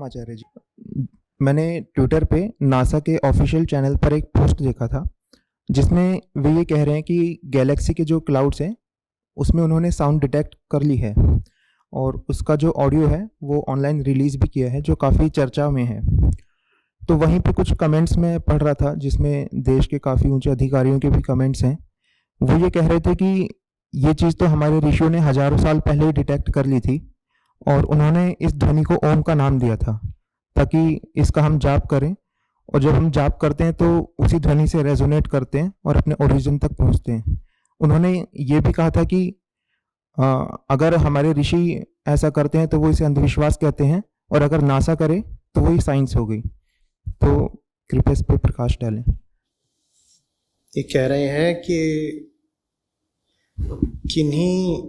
प्रणाम आचार्य जी। मैंने ट्विटर पे नासा के ऑफिशियल चैनल पर एक पोस्ट देखा था जिसमें वे ये कह रहे हैं कि गैलेक्सी के जो क्लाउड्स हैं उसमें उन्होंने साउंड डिटेक्ट कर ली है और उसका जो ऑडियो है वो ऑनलाइन रिलीज़ भी किया है जो काफ़ी चर्चा में है। तो वहीं पे कुछ कमेंट्स मैं पढ़ रहा था जिसमें देश के काफ़ी ऊंचे अधिकारियों के भी कमेंट्स हैं। वो ये कह रहे थे कि ये चीज़ तो हमारे ऋषियों ने हज़ारों साल पहले ही डिटेक्ट कर ली थी और उन्होंने इस ध्वनि को ओम का नाम दिया था ताकि इसका हम जाप करें, और जब हम जाप करते हैं तो उसी ध्वनि से रेजोनेट करते हैं और अपने ओरिजिन तक पहुंचते हैं। उन्होंने ये भी कहा था कि अगर हमारे ऋषि ऐसा करते हैं तो वो इसे अंधविश्वास कहते हैं, और अगर नासा करे तो वही साइंस हो गई। तो कृपया इस पर प्रकाश डालें। ये कह रहे हैं कि किन्हीं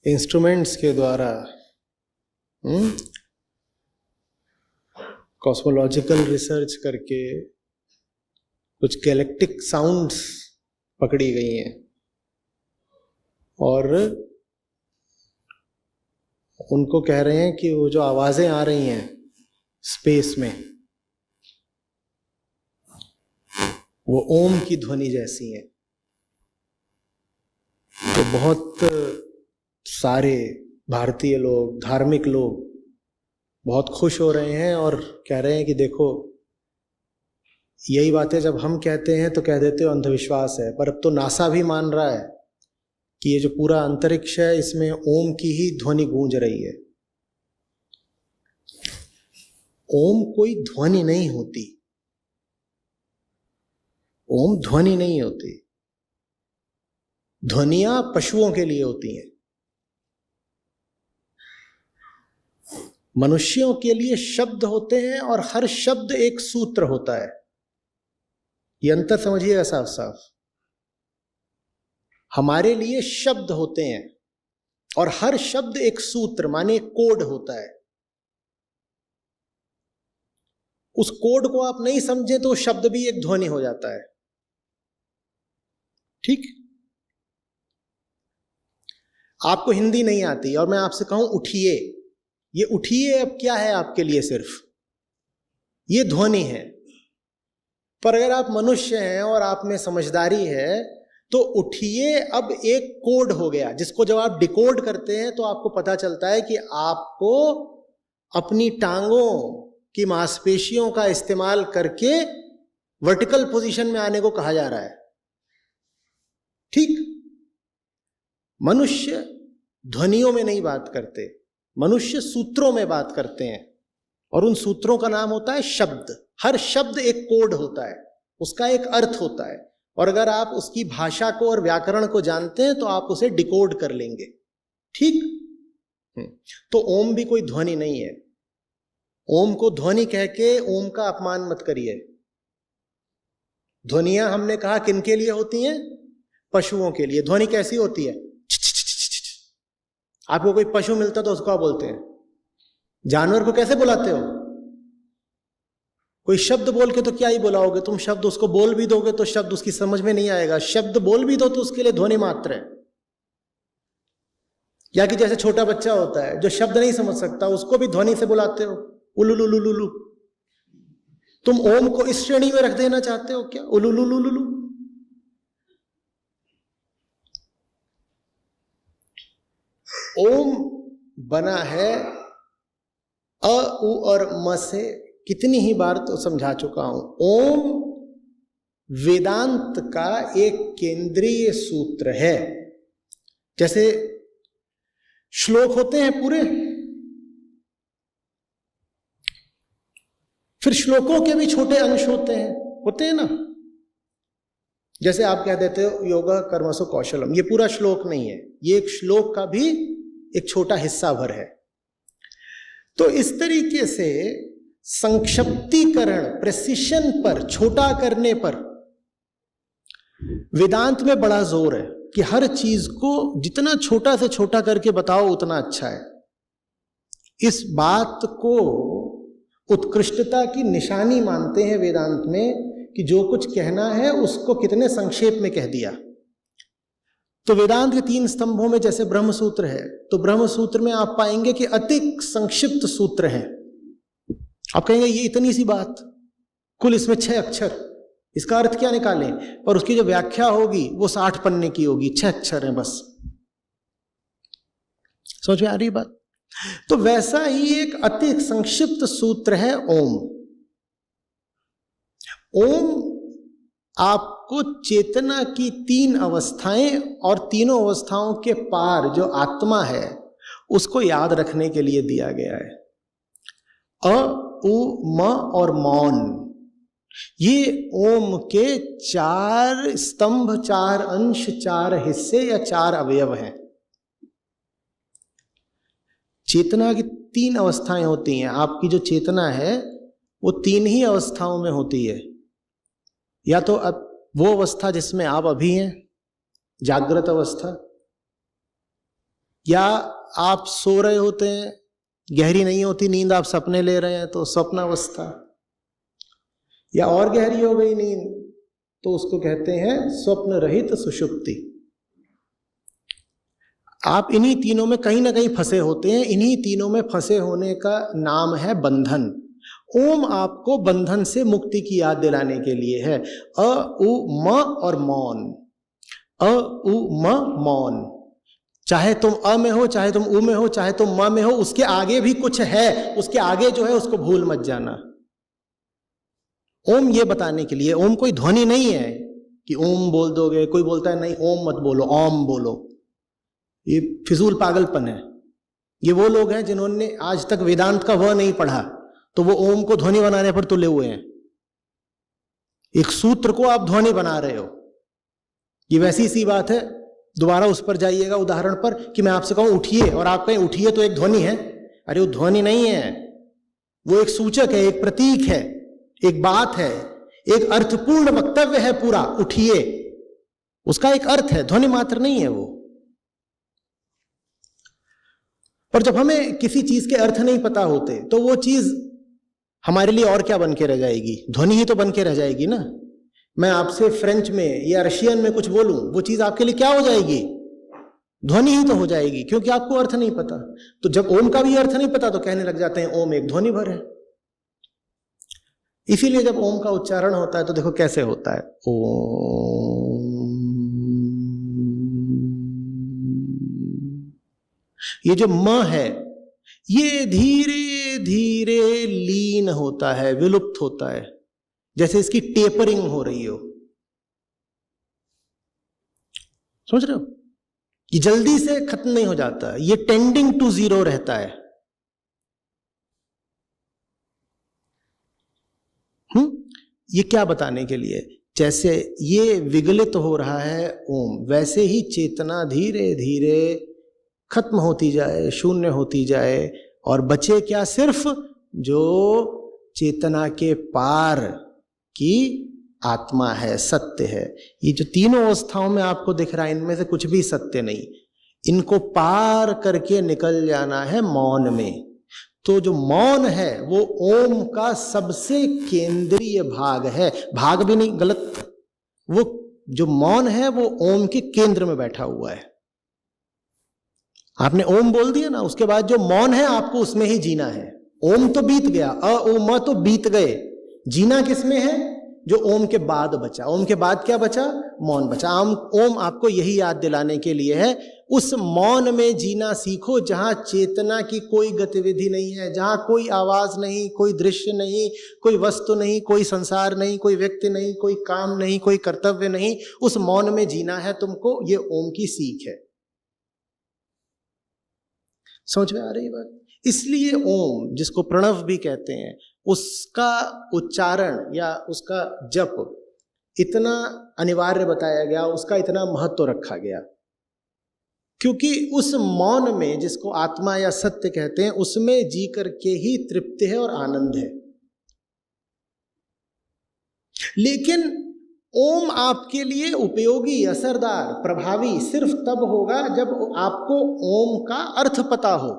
इंस्ट्रूमेंट्स के द्वारा कॉस्मोलॉजिकल रिसर्च करके कुछ गैलेक्टिक साउंड्स पकड़ी गई हैं और उनको कह रहे हैं कि वो जो आवाजें आ रही हैं स्पेस में वो ओम की ध्वनि जैसी हैं। तो बहुत सारे भारतीय लोग, धार्मिक लोग बहुत खुश हो रहे हैं और कह रहे हैं कि देखो, यही बातें जब हम कहते हैं तो कह देते हो अंधविश्वास है, पर अब तो नासा भी मान रहा है कि ये जो पूरा अंतरिक्ष है इसमें ओम की ही ध्वनि गूंज रही है। ओम कोई ध्वनि नहीं होती, ओम ध्वनि नहीं होती। ध्वनियां पशुओं के लिए होती हैं, मनुष्यों के लिए शब्द होते हैं और हर शब्द एक सूत्र होता है। ये अंतर समझिएगा साफ साफ। हमारे लिए शब्द होते हैं और हर शब्द एक सूत्र माने कोड होता है। उस कोड को आप नहीं समझे तो शब्द भी एक ध्वनि हो जाता है। ठीक? आपको हिंदी नहीं आती और मैं आपसे कहूं उठिए, ये उठिए अब क्या है आपके लिए? सिर्फ ये ध्वनि है। पर अगर आप मनुष्य हैं और आप में समझदारी है तो उठिए अब एक कोड हो गया, जिसको जब आप डिकोड करते हैं तो आपको पता चलता है कि आपको अपनी टांगों की मांसपेशियों का इस्तेमाल करके वर्टिकल पोजीशन में आने को कहा जा रहा है। ठीक? मनुष्य ध्वनियों में नहीं बात करते, मनुष्य सूत्रों में बात करते हैं और उन सूत्रों का नाम होता है शब्द। हर शब्द एक कोड होता है, उसका एक अर्थ होता है, और अगर आप उसकी भाषा को और व्याकरण को जानते हैं तो आप उसे डिकोड कर लेंगे। ठीक? तो ओम भी कोई ध्वनि नहीं है। ओम को ध्वनि कह के ओम का अपमान मत करिए। ध्वनियां हमने कहा किनके लिए होती हैं? पशुओं के लिए। ध्वनि कैसी होती है? आपको कोई पशु मिलता तो उसको आप बोलते हैं। जानवर को कैसे बुलाते हो? कोई शब्द बोल के तो क्या ही बुलाओगे तुम? शब्द उसको बोल भी दोगे तो शब्द उसकी समझ में नहीं आएगा। शब्द बोल भी दो तो उसके लिए ध्वनि मात्र है। या कि जैसे छोटा बच्चा होता है जो शब्द नहीं समझ सकता, उसको भी ध्वनि से बुलाते हो, उलुलुलुलुलु। तुम ओम को इस श्रेणी में रख देना चाहते हो क्या? उलुलुलुलुलु। ओम बना है अ, उ और म से। कितनी ही बार तो समझा चुका हूं। ओम वेदांत का एक केंद्रीय सूत्र है। जैसे श्लोक होते हैं पूरे, फिर श्लोकों के भी छोटे अंश होते हैं ना। जैसे आप कह देते हो योगा कर्मसु कौशलम, ये पूरा श्लोक नहीं है, ये एक श्लोक का भी एक छोटा हिस्सा भर है। तो इस तरीके से संक्षिप्तीकरण, प्रेसिशन पर, छोटा करने पर वेदांत में बड़ा जोर है कि हर चीज को जितना छोटा से छोटा करके बताओ उतना अच्छा है। इस बात को उत्कृष्टता की निशानी मानते हैं वेदांत में कि जो कुछ कहना है उसको कितने संक्षेप में कह दिया। तो वेदांत के 3 स्तंभों में जैसे ब्रह्म सूत्र है, तो ब्रह्म सूत्र में आप पाएंगे कि अति संक्षिप्त सूत्र है। आप कहेंगे ये इतनी सी बात, कुल इसमें 6 अक्षर, इसका अर्थ क्या निकालें? पर उसकी जो व्याख्या होगी वो 60 पन्ने की होगी, 6 अक्षर हैं बस। समझ में आ रही बात? तो वैसा ही एक अति संक्षिप्त सूत्र है ओम। ओम आपको चेतना की 3 अवस्थाएं और तीनों अवस्थाओं के पार जो आत्मा है उसको याद रखने के लिए दिया गया है। अ, उ, म और मौन, ये ओम के 4 स्तंभ, 4 अंश, 4 हिस्से या 4 अवयव हैं। चेतना की 3 अवस्थाएं होती हैं। आपकी जो चेतना है वो 3 ही अवस्थाओं में होती है। या तो अब वो अवस्था जिसमें आप अभी हैं, जागृत अवस्था, या आप सो रहे होते हैं, गहरी नहीं होती नींद, आप सपने ले रहे हैं तो स्वप्न अवस्था, या और गहरी हो गई नींद तो उसको कहते हैं स्वप्न रहित सुषुप्ति। आप इन्हीं तीनों में कहीं ना कहीं फंसे होते हैं। इन्हीं तीनों में फंसे होने का नाम है बंधन। ओम आपको बंधन से मुक्ति की याद दिलाने के लिए है। अ, उ, म और मौन। अ, उ, म, मौन। चाहे तुम अ में हो, चाहे तुम उ में हो, चाहे तुम म में हो, उसके आगे भी कुछ है, उसके आगे जो है उसको भूल मत जाना। ओम ये बताने के लिए, ओम कोई ध्वनि नहीं है कि ओम बोल दोगे। कोई बोलता है नहीं ओम मत बोलो, ओम बोलो, ये फिजूल पागलपन है। ये वो लोग हैं जिन्होंने आज तक वेदांत का व नहीं पढ़ा, तो वो ओम को ध्वनि बनाने पर तुले हुए हैं। एक सूत्र को आप ध्वनि बना रहे हो। ये वैसी सी बात है, दोबारा उस पर जाइएगा उदाहरण पर, कि मैं आपसे कहूं उठिए और आप कहें उठिए तो एक ध्वनि है। अरे वो ध्वनि नहीं है, वो एक सूचक है, एक प्रतीक है, एक बात है, एक अर्थपूर्ण वक्तव्य है पूरा। उठिए, उसका एक अर्थ है, ध्वनि मात्र नहीं है वो। पर जब हमें किसी चीज के अर्थ नहीं पता होते तो वो चीज हमारे लिए और क्या बन के रह जाएगी? ध्वनि ही तो बन के रह जाएगी ना। मैं आपसे फ्रेंच में या रशियन में कुछ बोलूं, वो चीज आपके लिए क्या हो जाएगी? ध्वनि ही तो हो जाएगी, क्योंकि आपको अर्थ नहीं पता। तो जब ओम का भी अर्थ नहीं पता तो कहने लग जाते हैं ओम एक ध्वनि भर है। इसीलिए जब ओम का उच्चारण होता है तो देखो कैसे होता है, ओम। ये जो म है ये धीरे धीरे लीन होता है, विलुप्त होता है, जैसे इसकी टेपरिंग हो रही हो। समझ रहे हो? ये जल्दी से खत्म नहीं हो जाता, ये टेंडिंग टू 0 रहता है। ये क्या बताने के लिए? जैसे ये विगलित हो रहा है ओम, वैसे ही चेतना धीरे धीरे खत्म होती जाए, शून्य होती जाए, और बचे क्या? सिर्फ जो चेतना के पार की आत्मा है, सत्य है। ये जो तीनों अवस्थाओं में आपको दिख रहा है, इनमें से कुछ भी सत्य नहीं। इनको पार करके निकल जाना है मौन में। तो जो मौन है वो ओम का सबसे केंद्रीय भाग है। भाग भी नहीं, गलत, वो जो मौन है वो ओम के केंद्र में बैठा हुआ है। आपने ओम बोल दिया ना, उसके बाद जो मौन है आपको उसमें ही जीना है। ओम तो बीत गया, अ उ म तो बीत गए, जीना किसमें है? जो ओम के बाद बचा। ओम के बाद क्या बचा? मौन बचा। ओम आपको यही याद दिलाने के लिए है, उस मौन में जीना सीखो जहां चेतना की कोई गतिविधि नहीं है, जहां कोई आवाज नहीं, कोई दृश्य नहीं, कोई वस्तु नहीं, कोई संसार नहीं, कोई व्यक्ति नहीं, कोई काम नहीं, कोई कर्तव्य नहीं। उस मौन में जीना है तुमको। ये ओम की सीख है। समझ में आ रही बात? इसलिए ओम, जिसको प्रणव भी कहते हैं, उसका उच्चारण या उसका जप इतना अनिवार्य बताया गया, उसका इतना महत्व रखा गया, क्योंकि उस मौन में, जिसको आत्मा या सत्य कहते हैं, उसमें जी करके ही तृप्ति है और आनंद है। लेकिन ओम आपके लिए उपयोगी, असरदार, प्रभावी सिर्फ तब होगा जब आपको ओम का अर्थ पता हो।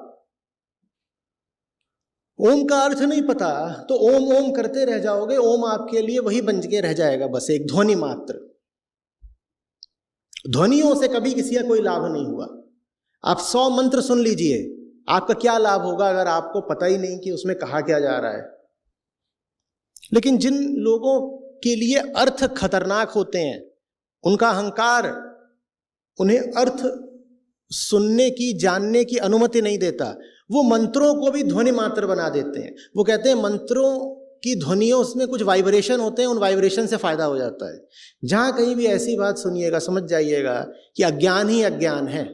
ओम का अर्थ नहीं पता तो ओम ओम करते रह जाओगे। ओम आपके लिए वही बन के रह जाएगा, बस एक ध्वनि मात्र। ध्वनियों से कभी किसी का कोई लाभ नहीं हुआ। आप 100 मंत्र सुन लीजिए, आपका क्या लाभ होगा अगर आपको पता ही नहीं कि उसमें कहा क्या जा रहा है। लेकिन जिन लोगों के लिए अर्थ खतरनाक होते हैं, उनका अहंकार उन्हें अर्थ सुनने की, जानने की अनुमति नहीं देता। वो मंत्रों को भी ध्वनि मात्र बना देते हैं। वो कहते हैं मंत्रों की ध्वनियों उसमें कुछ वाइब्रेशन होते हैं, उन वाइब्रेशन से फायदा हो जाता है। जहां कहीं भी ऐसी बात सुनिएगा, समझ जाइएगा कि अज्ञान ही अज्ञान है।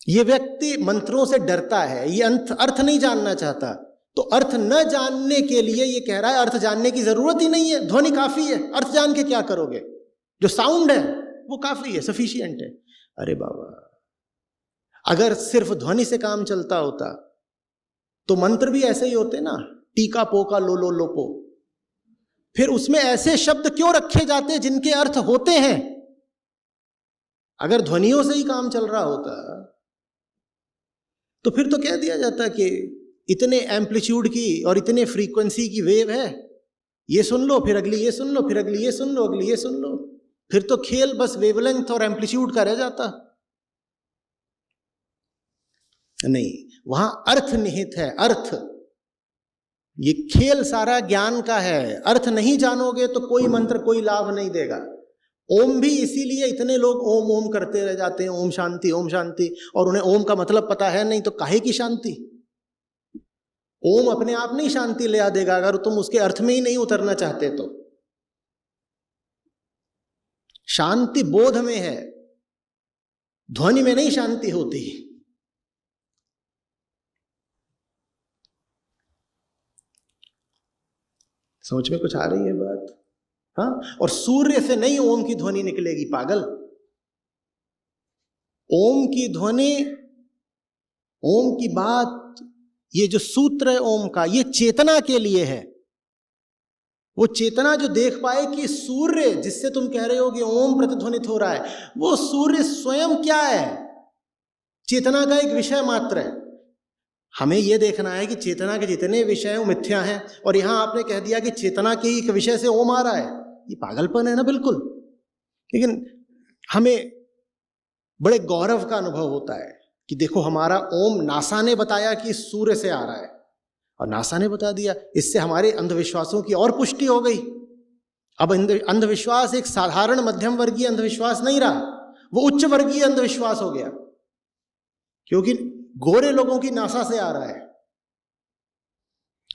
ये व्यक्ति मंत्रों से डरता है, ये अर्थ नहीं जानना चाहता। तो अर्थ न जानने के लिए ये कह रहा है अर्थ जानने की जरूरत ही नहीं है, ध्वनि काफी है, अर्थ जान के क्या करोगे, जो साउंड है वो काफी है, सफिशिएंट है। अरे बाबा, अगर सिर्फ ध्वनि से काम चलता होता तो मंत्र भी ऐसे ही होते ना, टीका पोका लो लो लो पो। फिर उसमें ऐसे शब्द क्यों रखे जाते जिनके अर्थ होते हैं? अगर ध्वनियों से ही काम चल रहा होता तो फिर तो कह दिया जाता कि इतने एम्पलीट्यूड की और इतने फ्रीक्वेंसी की वेव है, ये सुन लो, फिर अगली ये सुन लो, फिर अगली ये सुन लो, अगली ये सुन लो। फिर तो खेल बस वेवलेंथ और एम्पलीट्यूड का रह जाता। नहीं, वहां अर्थ निहित है, अर्थ। ये खेल सारा ज्ञान का है। अर्थ नहीं जानोगे तो कोई मंत्र कोई लाभ नहीं देगा। ओम भी इसीलिए इतने लोग ओम ओम करते रह जाते हैं, ओम शांति ओम शांति, और उन्हें ओम का मतलब पता है नहीं, तो काहे की शांति? ओम अपने आप नहीं शांति ले आ देगा अगर तुम उसके अर्थ में ही नहीं उतरना चाहते तो। शांति बोध में है, ध्वनि में नहीं शांति होती। समझ में कुछ आ रही है बात? हाँ, और सूर्य से नहीं ओम की ध्वनि निकलेगी पागल। ओम की ध्वनि, ओम की बात, ये जो सूत्र है ओम का, ये चेतना के लिए है। वो चेतना जो देख पाए कि सूर्य जिससे तुम कह रहे हो कि ओम प्रतिध्वनित हो रहा है, वो सूर्य स्वयं क्या है? चेतना का एक विषय मात्र है। हमें यह देखना है कि चेतना के जितने विषय हैं वो मिथ्या हैं, और यहां आपने कह दिया कि चेतना के एक विषय से ओम आ रहा है। ये पागलपन है ना, बिल्कुल। लेकिन हमें बड़े गौरव का अनुभव होता है कि देखो हमारा ओम नासा ने बताया कि सूर्य से आ रहा है, और नासा ने बता दिया। इससे हमारे अंधविश्वासों की और पुष्टि हो गई। अब अंधविश्वास एक साधारण मध्यम वर्गीय अंधविश्वास नहीं रहा, वो उच्च वर्गीय अंधविश्वास हो गया, क्योंकि गोरे लोगों की नासा से आ रहा है।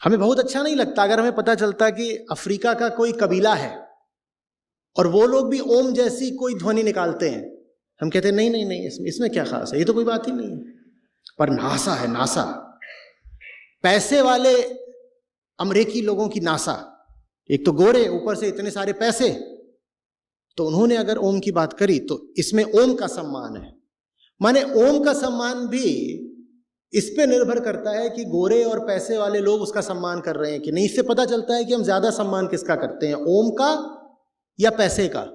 हमें बहुत अच्छा नहीं लगता अगर हमें पता चलता कि अफ्रीका का कोई कबीला है और वो लोग भी ओम जैसी कोई ध्वनि निकालते हैं। हम कहते हैं नहीं नहीं नहीं, इसमें क्या खास है, ये तो कोई बात ही नहीं है। पर नासा है, नासा, पैसे वाले अमेरिकी लोगों की नासा, एक तो गोरे, ऊपर से इतने सारे पैसे, तो उन्होंने अगर ओम की बात करी तो इसमें ओम का सम्मान है। माने ओम का सम्मान भी इस पे निर्भर करता है कि गोरे और पैसे वाले लोग उसका सम्मान कर रहे हैं कि नहीं। इससे पता चलता है कि हम ज्यादा सम्मान किसका करते हैं, ओम का या पैसे का।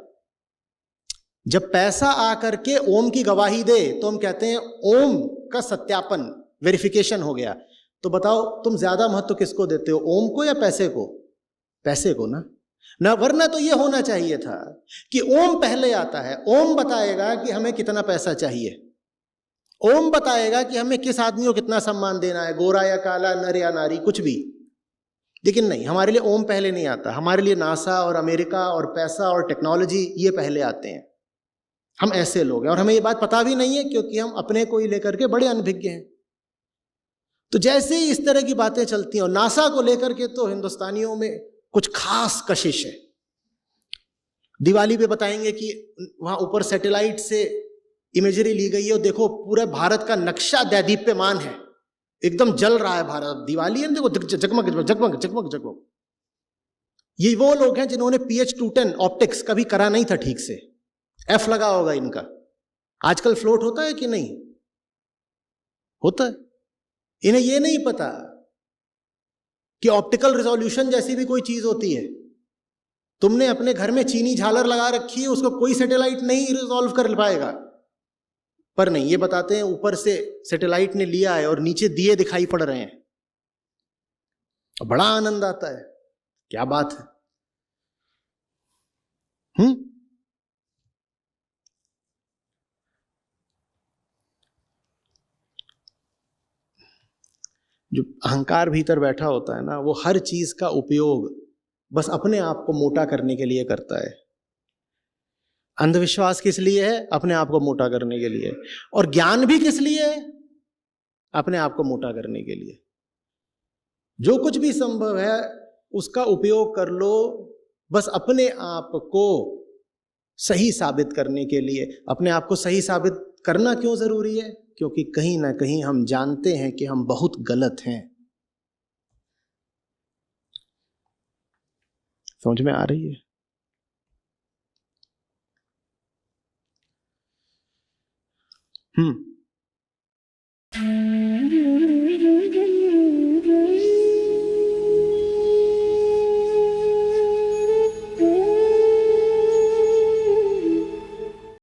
जब पैसा आकर के ओम की गवाही दे तो हम कहते हैं ओम का सत्यापन, वेरिफिकेशन हो गया। तो बताओ तुम ज्यादा महत्व किसको देते हो, ओम को या पैसे को? पैसे को ना, वरना तो यह होना चाहिए था कि ओम पहले आता है। ओम बताएगा कि हमें कितना पैसा चाहिए, ओम बताएगा कि हमें किस आदमी को कितना सम्मान देना है, गोरा या काला, नर या नारी, कुछ भी। लेकिन नहीं, हमारे लिए ओम पहले नहीं आता। हमारे लिए नासा और अमेरिका और पैसा और टेक्नोलॉजी ये पहले आते हैं। हम ऐसे लोग हैं, और हमें ये बात पता भी नहीं है क्योंकि हम अपने को ही लेकर के बड़े अनभिज्ञ हैं। तो जैसे ही इस तरह की बातें चलती हैं, और नासा को लेकर के तो हिंदुस्तानियों में कुछ खास कशिश है। दिवाली पे बताएंगे कि वहां ऊपर सैटेलाइट से इमेजरी ली गई है, और देखो पूरे भारत का नक्शा दैदीप्यमान है, एकदम जल रहा है भारत। दिवाली है, देखो जगमग जगमग जगमग जगमग। ये वो लोग हैं जिन्होंने PH210 ऑप्टिक्स कभी करा नहीं था ठीक से, F लगा होगा इनका। आजकल फ्लोट होता है कि नहीं होता है? इन्हें ये नहीं पता कि ऑप्टिकल रिजोल्यूशन जैसी भी कोई चीज होती है। तुमने अपने घर में चीनी झालर लगा रखी है, उसको कोई सैटेलाइट नहीं रिजोल्व कर पाएगा। पर नहीं, ये बताते हैं ऊपर से सैटेलाइट ने लिया है और नीचे दिए दिखाई पड़ रहे हैं, बड़ा आनंद आता है। क्या बात है। जो अहंकार भीतर बैठा होता है ना, वो हर चीज का उपयोग बस अपने आप को मोटा करने के लिए करता है। अंधविश्वास किस लिए है? अपने आप को मोटा करने के लिए। और ज्ञान भी किस लिए है? अपने आप को मोटा करने के लिए। जो कुछ भी संभव है उसका उपयोग कर लो बस अपने आप को सही साबित करने के लिए। अपने आप को सही साबित करना क्यों जरूरी है? क्योंकि कहीं ना कहीं हम जानते हैं कि हम बहुत गलत हैं। समझ में आ रही है?